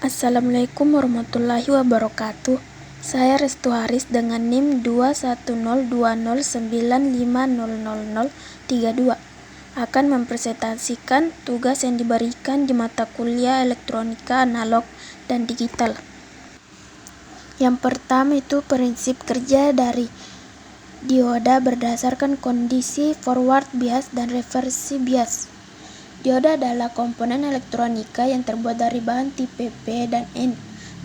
Assalamualaikum warahmatullahi wabarakatuh. Saya Restu Haris dengan NIM 21020950032 akan mempresentasikan tugas yang diberikan di mata kuliah elektronika analog dan digital. Yang pertama itu prinsip kerja dari dioda berdasarkan kondisi forward bias dan reverse bias. Dioda adalah komponen elektronika yang terbuat dari bahan tipe P dan N.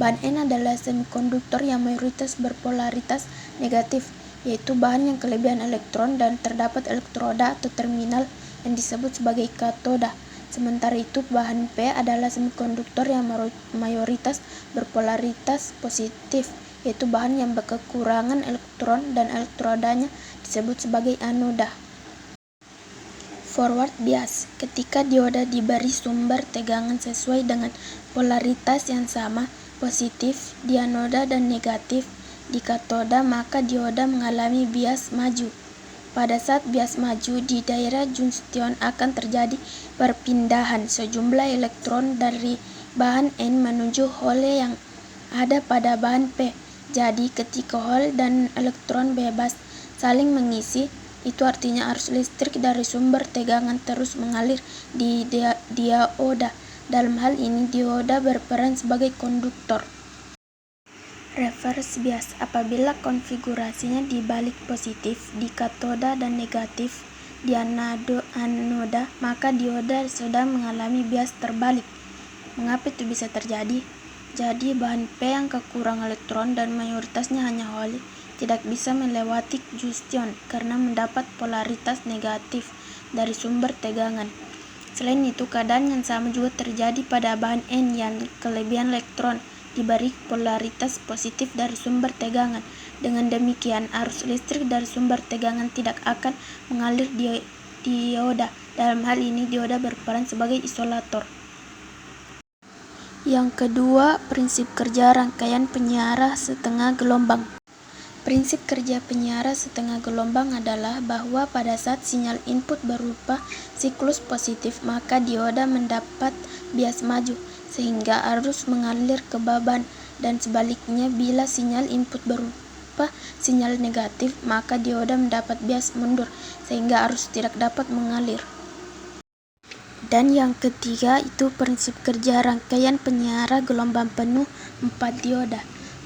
Bahan N adalah semikonduktor yang mayoritas berpolaritas negatif, yaitu bahan yang kelebihan elektron dan terdapat elektroda atau terminal yang disebut sebagai katoda. Sementara itu bahan P adalah semikonduktor yang mayoritas berpolaritas positif, yaitu bahan yang berkekurangan elektron dan elektrodanya disebut sebagai anoda. Forward bias, ketika dioda diberi sumber tegangan sesuai dengan polaritas yang sama, positif di anoda dan negatif di katoda, maka dioda mengalami bias maju. Pada saat bias maju, di daerah junction akan terjadi perpindahan sejumlah elektron dari bahan N menuju hole yang ada pada bahan P. Jadi ketika hole dan elektron bebas saling mengisi, itu artinya arus listrik dari sumber tegangan terus mengalir di dioda. Dalam hal ini dioda berperan sebagai konduktor. Reverse bias, apabila konfigurasinya dibalik positif di katoda dan negatif di anoda, maka dioda sedang mengalami bias terbalik. Mengapa itu bisa terjadi? Jadi bahan P yang kekurangan elektron dan mayoritasnya hanya hole tidak bisa melewati junction karena mendapat polaritas negatif dari sumber tegangan. Selain itu, keadaan yang sama juga terjadi pada bahan N yang kelebihan elektron diberi polaritas positif dari sumber tegangan. Dengan demikian, arus listrik dari sumber tegangan tidak akan mengalir di dioda. Dalam hal ini, dioda berperan sebagai isolator. Yang kedua, prinsip kerja rangkaian penyiar setengah gelombang. Prinsip kerja penyiar setengah gelombang adalah bahwa pada saat sinyal input berupa siklus positif, maka dioda mendapat bias maju, sehingga arus mengalir ke beban, dan sebaliknya bila sinyal input berupa sinyal negatif, maka dioda mendapat bias mundur, sehingga arus tidak dapat mengalir. Dan yang ketiga itu prinsip kerja rangkaian penyiar gelombang penuh 4 dioda.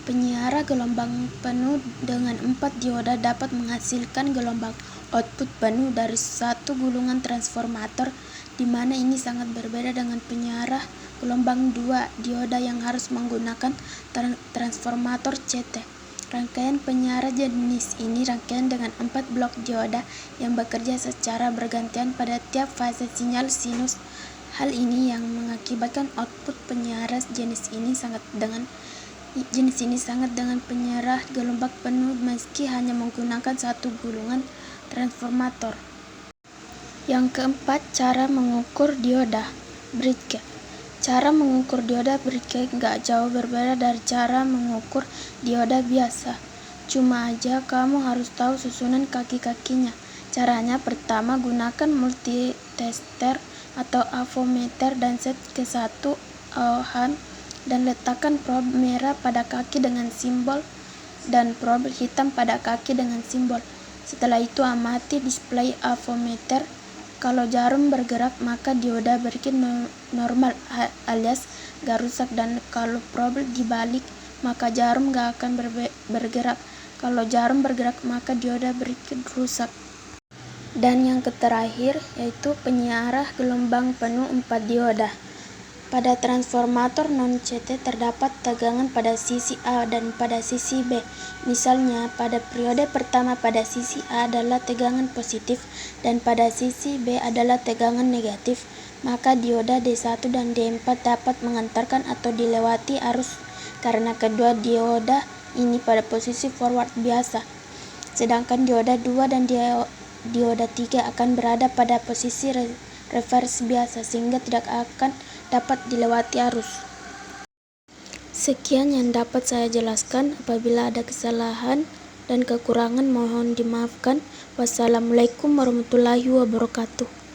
Penyiar gelombang penuh dengan 4 dioda dapat menghasilkan gelombang output penuh dari satu gulungan transformator, di mana ini sangat berbeda dengan penyiar gelombang 2 dioda yang harus menggunakan transformator CT. Rangkaian penyiar jenis ini rangkaian dengan 4 blok dioda yang bekerja secara bergantian pada tiap fase sinyal sinus. Hal ini yang mengakibatkan output penyiar jenis ini sangat dengan penyiar gelombang penuh meski hanya menggunakan satu gulungan transformator. Yang keempat, cara mengukur dioda Bridge. Cara mengukur dioda bridge gak jauh berbeda dari cara mengukur dioda biasa. Cuma aja kamu harus tahu susunan kaki-kakinya. Caranya pertama, gunakan multitester atau avometer dan set ke 1 ohm dan letakkan probe merah pada kaki dengan simbol dan probe hitam pada kaki dengan simbol. Setelah itu amati display avometer. Kalau jarum bergerak, maka dioda bridge normal alias gak rusak, dan kalau probe dibalik, maka jarum gak akan bergerak. Kalau jarum bergerak, maka dioda bridge rusak. Dan yang terakhir yaitu penyiar gelombang penuh 4 dioda. Pada transformator non-CT terdapat tegangan pada sisi A dan pada sisi B. Misalnya, pada periode pertama pada sisi A adalah tegangan positif dan pada sisi B adalah tegangan negatif, maka dioda D1 dan D4 dapat mengantarkan atau dilewati arus karena kedua dioda ini pada posisi forward biasa. Sedangkan dioda 2 dan dioda 3 akan berada pada posisi reverse biasa sehingga tidak akan dapat dilewati arus. Sekian yang dapat saya jelaskan. Apabila ada kesalahan dan kekurangan mohon dimaafkan. Wassalamualaikum warahmatullahi wabarakatuh.